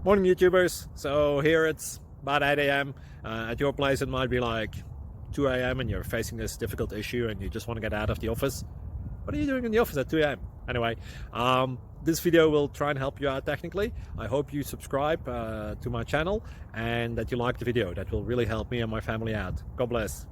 Morning YouTubers. So here it's about 8 a.m. At your place it might be like 2 a.m. and you're facing this difficult issue and you just want to get out of the office. What are you doing in the office at 2 a.m.? Anyway, this video will try and help you out technically. I hope you subscribe to my channel and that you like the video. That will really help me and my family out. God bless.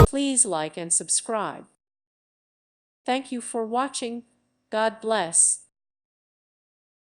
Please like and subscribe. Thank you for watching. God bless.